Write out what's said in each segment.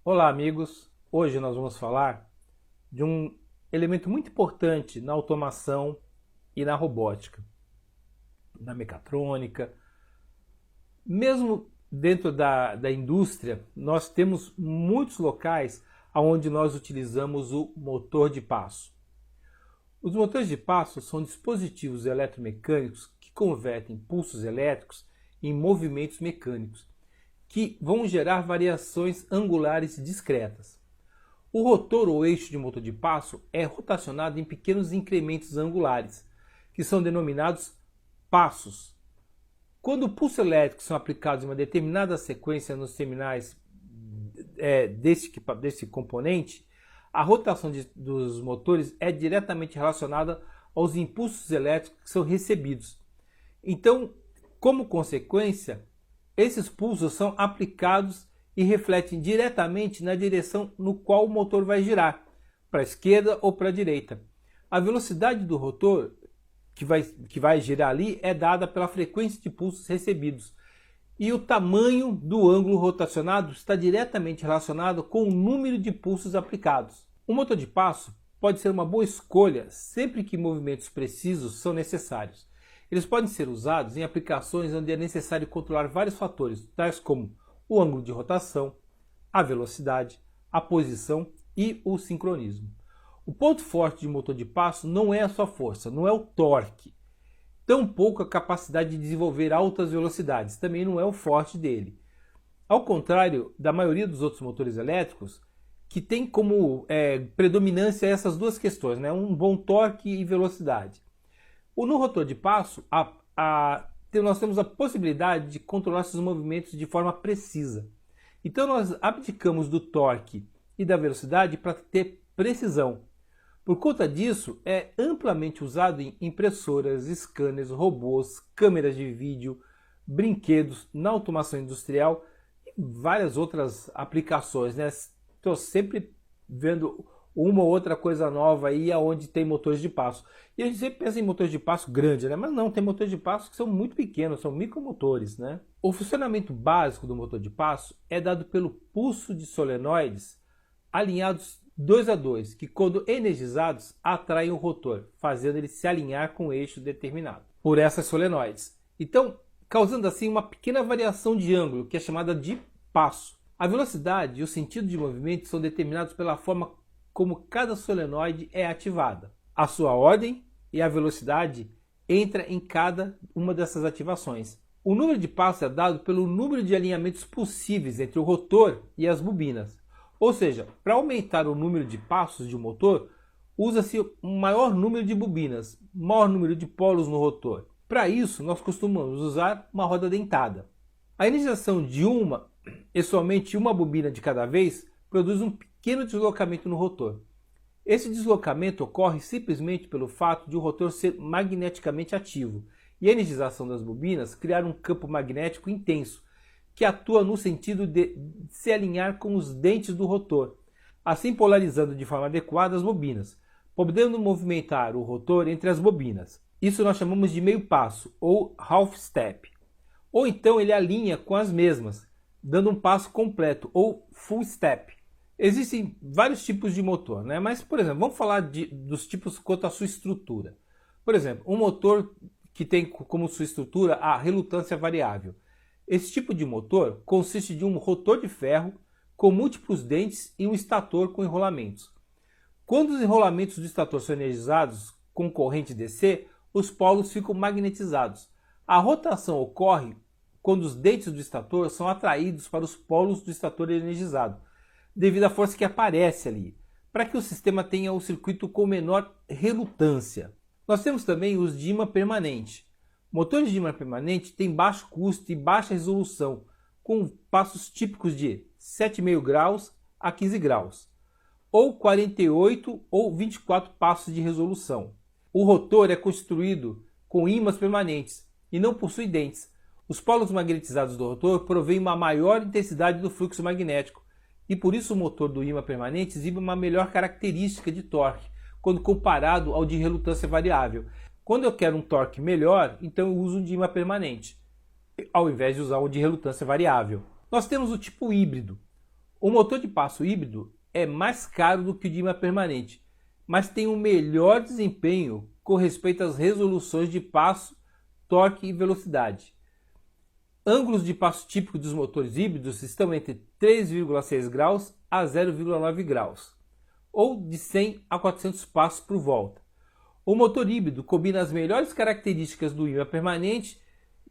Olá, amigos! Hoje nós vamos falar de um elemento muito importante na automação e na robótica, na mecatrônica. Mesmo dentro da indústria, nós temos muitos locais onde nós utilizamos o motor de passo. Os motores de passo são dispositivos eletromecânicos que convertem pulsos elétricos em movimentos mecânicos, que vão gerar variações angulares discretas. O rotor ou eixo de motor de passo é rotacionado em pequenos incrementos angulares, que são denominados passos. Quando pulsos elétricos são aplicados em uma determinada sequência nos terminais desse componente, a rotação dos motores é diretamente relacionada aos impulsos elétricos que são recebidos. Então, como consequência, esses pulsos são aplicados e refletem diretamente na direção no qual o motor vai girar, para a esquerda ou para a direita. A velocidade do rotor que vai girar ali é dada pela frequência de pulsos recebidos. E o tamanho do ângulo rotacionado está diretamente relacionado com o número de pulsos aplicados. O motor de passo pode ser uma boa escolha sempre que movimentos precisos são necessários. Eles podem ser usados em aplicações onde é necessário controlar vários fatores, tais como o ângulo de rotação, a velocidade, a posição e o sincronismo. O ponto forte de motor de passo não é a sua força, não é o torque, tampouco a capacidade de desenvolver altas velocidades, também não é o forte dele. Ao contrário da maioria dos outros motores elétricos, que tem como predominância essas duas questões, né? Um bom torque e velocidade. No rotor de passo, nós temos a possibilidade de controlar esses movimentos de forma precisa. Então nós abdicamos do torque e da velocidade para ter precisão. Por conta disso, é amplamente usado em impressoras, scanners, robôs, câmeras de vídeo, brinquedos, na automação industrial e várias outras aplicações, né? Estou sempre vendo uma ou outra coisa nova aí aonde tem motores de passo. E a gente sempre pensa em motores de passo grande, né? Mas não, tem motores de passo que são muito pequenos, são micromotores, né? O funcionamento básico do motor de passo é dado pelo pulso de solenoides alinhados 2 a 2, que quando energizados atraem o rotor, fazendo ele se alinhar com o eixo determinado por essas solenoides. Então, causando assim uma pequena variação de ângulo, que é chamada de passo. A velocidade e o sentido de movimento são determinados pela forma como cada solenoide é ativada. A sua ordem e a velocidade entra em cada uma dessas ativações. O número de passos é dado pelo número de alinhamentos possíveis entre o rotor e as bobinas. Ou seja, para aumentar o número de passos de um motor, usa-se um maior número de bobinas, maior número de polos no rotor. Para isso, nós costumamos usar uma roda dentada. A energização de uma e somente uma bobina de cada vez produz um pequeno deslocamento no rotor. Esse deslocamento ocorre simplesmente pelo fato de o rotor ser magneticamente ativo e a energização das bobinas criar um campo magnético intenso, que atua no sentido de se alinhar com os dentes do rotor, assim polarizando de forma adequada as bobinas, podendo movimentar o rotor entre as bobinas. Isso nós chamamos de meio passo, ou half step. Ou então ele alinha com as mesmas, dando um passo completo, ou full step. Existem vários tipos de motor, né? Mas, por exemplo, vamos falar dos tipos quanto à sua estrutura. Por exemplo, um motor que tem como sua estrutura a relutância variável. Esse tipo de motor consiste de um rotor de ferro com múltiplos dentes e um estator com enrolamentos. Quando os enrolamentos do estator são energizados com corrente DC, os polos ficam magnetizados. A rotação ocorre quando os dentes do estator são atraídos para os polos do estator energizado, devido à força que aparece ali, para que o sistema tenha o circuito com menor relutância. Nós temos também os de ímã permanente. Motores de ímã permanente têm baixo custo e baixa resolução, com passos típicos de 7,5 graus a 15 graus, ou 48 ou 24 passos de resolução. O rotor é construído com ímãs permanentes e não possui dentes. Os polos magnetizados do rotor provêm uma maior intensidade do fluxo magnético, e por isso o motor do ímã permanente exibe uma melhor característica de torque, quando comparado ao de relutância variável. Quando eu quero um torque melhor, então eu uso um de ímã permanente, ao invés de usar o de relutância variável. Nós temos o tipo híbrido. O motor de passo híbrido é mais caro do que o de ímã permanente, mas tem um melhor desempenho com respeito às resoluções de passo, torque e velocidade. Ângulos de passo típico dos motores híbridos estão entre 3,6 graus a 0,9 graus, ou de 100 a 400 passos por volta. O motor híbrido combina as melhores características do ímã permanente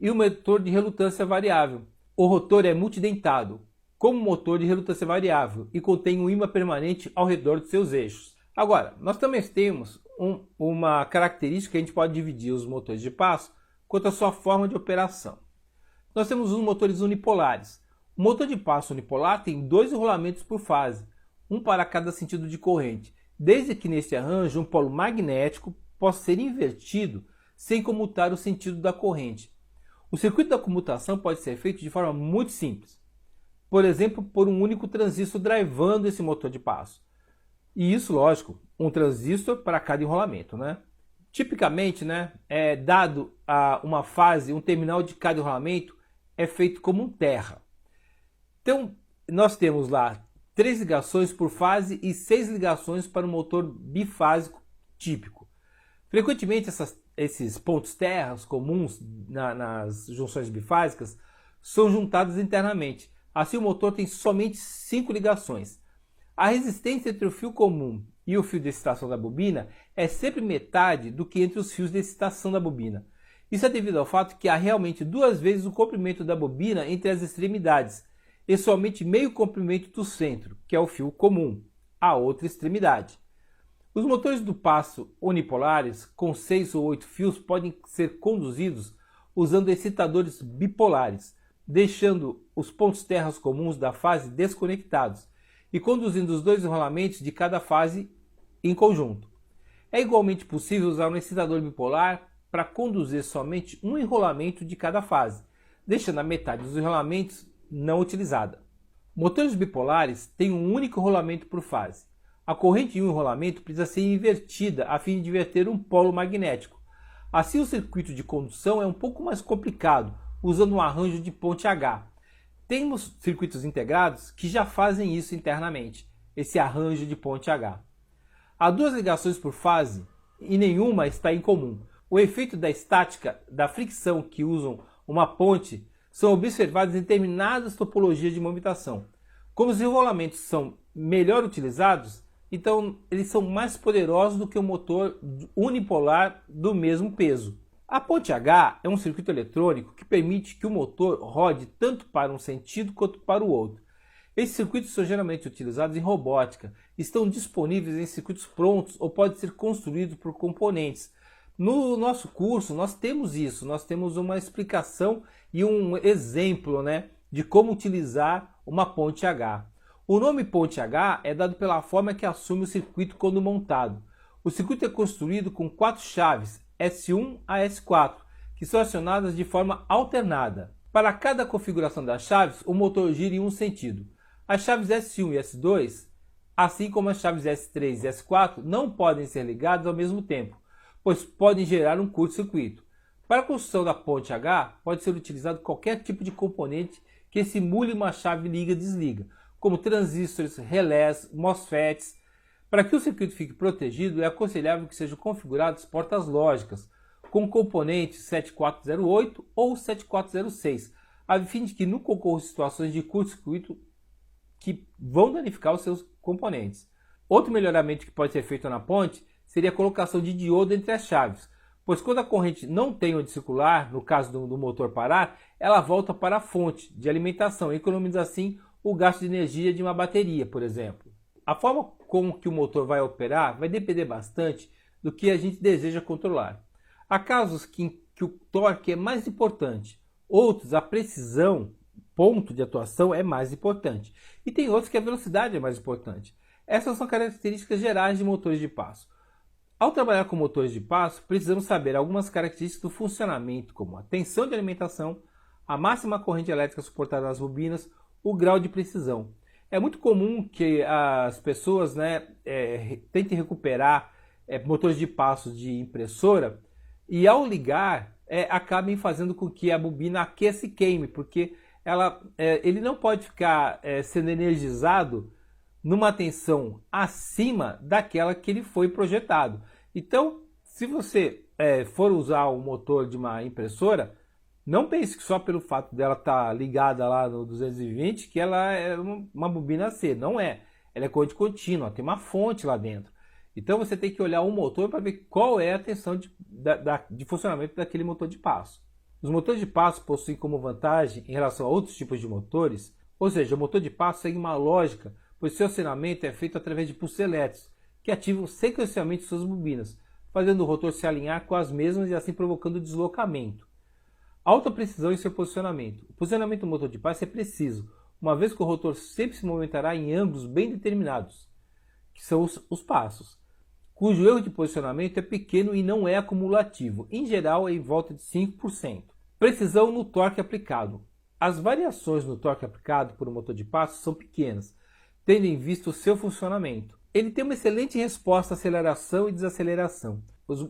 e o motor de relutância variável. O rotor é multidentado, como motor de relutância variável, e contém um ímã permanente ao redor de seus eixos. Agora, nós também temos uma característica que a gente pode dividir os motores de passo quanto à sua forma de operação. Nós temos os motores unipolares. O motor de passo unipolar tem 2 enrolamentos por fase, um para cada sentido de corrente, desde que neste arranjo um polo magnético possa ser invertido sem comutar o sentido da corrente. O circuito da comutação pode ser feito de forma muito simples. Por exemplo, por um único transistor drivando esse motor de passo. E isso, lógico, um transistor para cada enrolamento, né? Tipicamente, dado a uma fase, um terminal de cada enrolamento é feito como um terra. Então, nós temos lá 3 ligações por fase e 6 ligações para um motor bifásico típico. Frequentemente, esses pontos terras comuns nas junções bifásicas são juntados internamente. Assim, o motor tem somente 5 ligações. A resistência entre o fio comum e o fio de excitação da bobina é sempre metade do que entre os fios de excitação da bobina. Isso é devido ao fato que há realmente 2 vezes o comprimento da bobina entre as extremidades e somente meio comprimento do centro, que é o fio comum, a outra extremidade. Os motores do passo unipolares com 6 ou 8 fios podem ser conduzidos usando excitadores bipolares, deixando os pontos terras comuns da fase desconectados e conduzindo os 2 enrolamentos de cada fase em conjunto. É igualmente possível usar um excitador bipolar para conduzir somente um enrolamento de cada fase, deixando a metade dos enrolamentos não utilizada. Motores bipolares têm um único rolamento por fase. A corrente em um enrolamento precisa ser invertida a fim de inverter um polo magnético. Assim, o circuito de condução é um pouco mais complicado, usando um arranjo de ponte H. Temos circuitos integrados que já fazem isso internamente, esse arranjo de ponte H. Há 2 ligações por fase e nenhuma está em comum. O efeito da estática, da fricção que usam uma ponte, são observados em determinadas topologias de movimentação. Como os enrolamentos são melhor utilizados, então eles são mais poderosos do que o motor unipolar do mesmo peso. A ponte H é um circuito eletrônico que permite que o motor rode tanto para um sentido quanto para o outro. Esses circuitos são geralmente utilizados em robótica, estão disponíveis em circuitos prontos ou podem ser construídos por componentes. No nosso curso nós temos isso, nós temos uma explicação e um exemplo de como utilizar uma ponte H. O nome ponte H é dado pela forma que assume o circuito quando montado. O circuito é construído com 4 chaves, S1 a S4, que são acionadas de forma alternada. Para cada configuração das chaves, o motor gira em um sentido. As chaves S1 e S2, assim como as chaves S3 e S4, não podem ser ligadas ao mesmo tempo, pois podem gerar um curto-circuito. Para a construção da ponte H, pode ser utilizado qualquer tipo de componente que simule uma chave liga-desliga, como transistores, relés, MOSFETs. Para que o circuito fique protegido, é aconselhável que sejam configuradas portas lógicas, com componentes 7408 ou 7406, a fim de que não ocorram situações de curto-circuito que vão danificar os seus componentes. Outro melhoramento que pode ser feito na ponte seria a colocação de diodo entre as chaves, pois quando a corrente não tem onde circular, no caso do motor parar, ela volta para a fonte de alimentação, economiza assim o gasto de energia de uma bateria, por exemplo. A forma como que o motor vai operar vai depender bastante do que a gente deseja controlar. Há casos que o torque é mais importante, outros a precisão, ponto de atuação é mais importante, e tem outros que a velocidade é mais importante. Essas são características gerais de motores de passo. Ao trabalhar com motores de passo, precisamos saber algumas características do funcionamento, como a tensão de alimentação, a máxima corrente elétrica suportada nas bobinas, o grau de precisão. É muito comum que as pessoas tentem recuperar motores de passo de impressora e ao ligar acabem fazendo com que a bobina aqueça e queime, porque ele não pode ficar sendo energizado numa tensão acima daquela que ele foi projetado. Então, se você for usar o motor de uma impressora, não pense que só pelo fato dela estar ligada lá no 220 que ela é uma bobina C. Não é. Ela é corrente contínua, tem uma fonte lá dentro. Então você tem que olhar o motor para ver qual é a tensão de funcionamento daquele motor de passo. Os motores de passo possuem como vantagem em relação a outros tipos de motores, ou seja, o motor de passo segue uma lógica, pois seu acionamento é feito através de pulsos elétricos, que ativam sequencialmente suas bobinas, fazendo o rotor se alinhar com as mesmas e assim provocando deslocamento. Alta precisão em seu posicionamento. O posicionamento do motor de passo é preciso, uma vez que o rotor sempre se movimentará em ângulos bem determinados, que são os passos, cujo erro de posicionamento é pequeno e não é acumulativo, em geral é em volta de 5%. Precisão no torque aplicado. As variações no torque aplicado por um motor de passo são pequenas, tendo em vista o seu funcionamento. Ele tem uma excelente resposta à aceleração e desaceleração.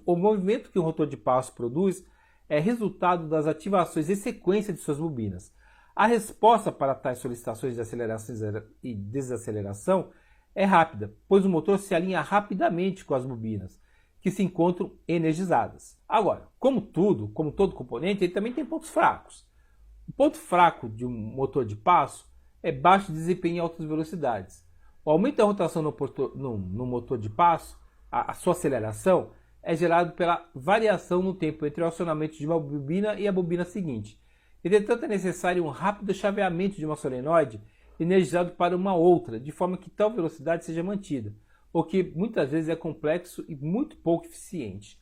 O movimento que o rotor de passo produz é resultado das ativações em sequência de suas bobinas. A resposta para tais solicitações de aceleração e desaceleração é rápida, pois o motor se alinha rapidamente com as bobinas, que se encontram energizadas. Agora, como todo componente, ele também tem pontos fracos. O ponto fraco de um motor de passo é baixo desempenho em altas velocidades. O aumento da rotação no motor de passo, a sua aceleração, é gerado pela variação no tempo entre o acionamento de uma bobina e a bobina seguinte. Entretanto, é necessário um rápido chaveamento de uma solenoide energizado para uma outra, de forma que tal velocidade seja mantida, o que muitas vezes é complexo e muito pouco eficiente.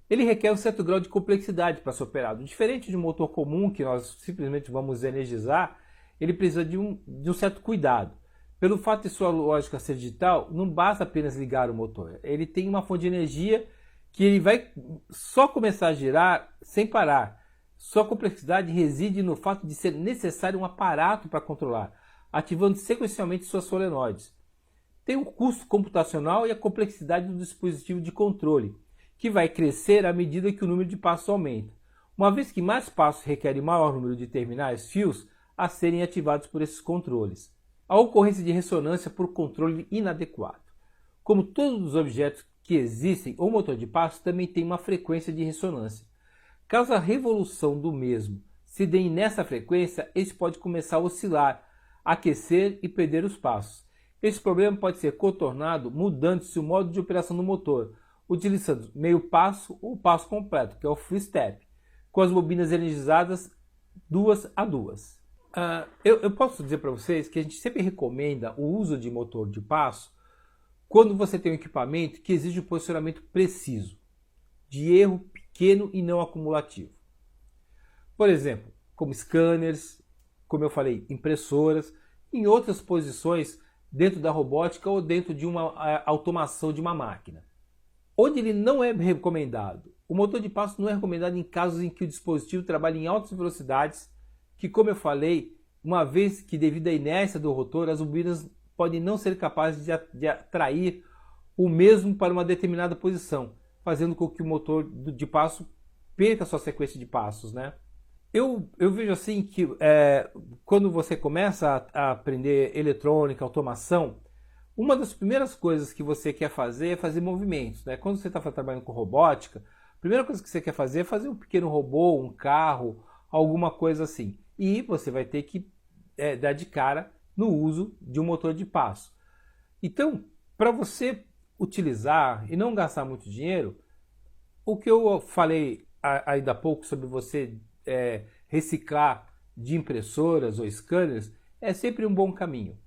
Ele requer um certo grau de complexidade para ser operado. Diferente de um motor comum que nós simplesmente vamos energizar, ele precisa de um certo cuidado. Pelo fato de sua lógica ser digital, não basta apenas ligar o motor. Ele tem uma fonte de energia que ele vai só começar a girar sem parar. Sua complexidade reside no fato de ser necessário um aparato para controlar, ativando sequencialmente suas solenoides. Tem o custo computacional e a complexidade do dispositivo de controle, que vai crescer à medida que o número de passos aumenta, uma vez que mais passos requerem maior número de terminais, fios, a serem ativados por esses controles. A ocorrência de ressonância por controle inadequado. Como todos os objetos que existem, o motor de passo também tem uma frequência de ressonância. Caso a revolução do mesmo se dê nessa frequência, esse pode começar a oscilar, aquecer e perder os passos. Esse problema pode ser contornado mudando-se o modo de operação do motor, utilizando meio passo ou passo completo, que é o free step, com as bobinas energizadas 2 a 2. Eu posso dizer para vocês que a gente sempre recomenda o uso de motor de passo quando você tem um equipamento que exige um posicionamento preciso, de erro pequeno e não acumulativo. Por exemplo, como scanners, como eu falei, impressoras, em outras posições dentro da robótica ou dentro de uma automação de uma máquina. Onde ele não é recomendado? O motor de passo não é recomendado em casos em que o dispositivo trabalha em altas velocidades, que, como eu falei, uma vez que devido à inércia do rotor, as bobinas podem não ser capazes de atrair o mesmo para uma determinada posição, fazendo com que o motor de passo perca a sua sequência de passos, né? Eu vejo assim que quando você começa a aprender eletrônica, automação, uma das primeiras coisas que você quer fazer é fazer movimentos, né? Quando você está trabalhando com robótica, a primeira coisa que você quer fazer é fazer um pequeno robô, um carro, alguma coisa assim. E você vai ter que dar de cara no uso de um motor de passo. Então, para você utilizar e não gastar muito dinheiro, o que eu falei ainda há pouco sobre você reciclar de impressoras ou scanners é sempre um bom caminho.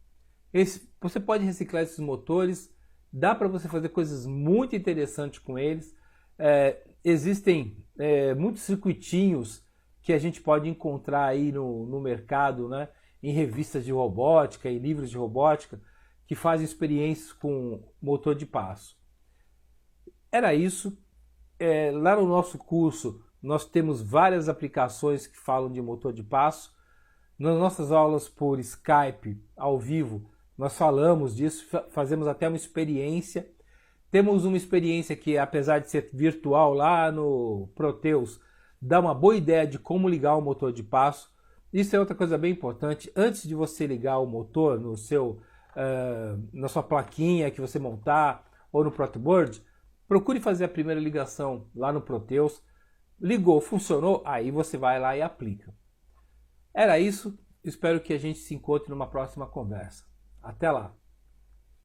Você pode reciclar esses motores, dá para você fazer coisas muito interessantes com eles. Existem muitos circuitinhos que a gente pode encontrar aí no mercado, né? Em revistas de robótica, em livros de robótica, que fazem experiências com motor de passo. Era isso. Lá no nosso curso nós temos várias aplicações que falam de motor de passo. Nas nossas aulas por Skype, ao vivo, nós falamos disso, fazemos até uma experiência. Temos uma experiência que, apesar de ser virtual lá no Proteus, dá uma boa ideia de como ligar o motor de passo. Isso é outra coisa bem importante. Antes de você ligar o motor no seu, na sua plaquinha que você montar ou no Protboard, procure fazer a primeira ligação lá no Proteus. Ligou, funcionou, aí você vai lá e aplica. Era isso. Espero que a gente se encontre numa próxima conversa. Até lá!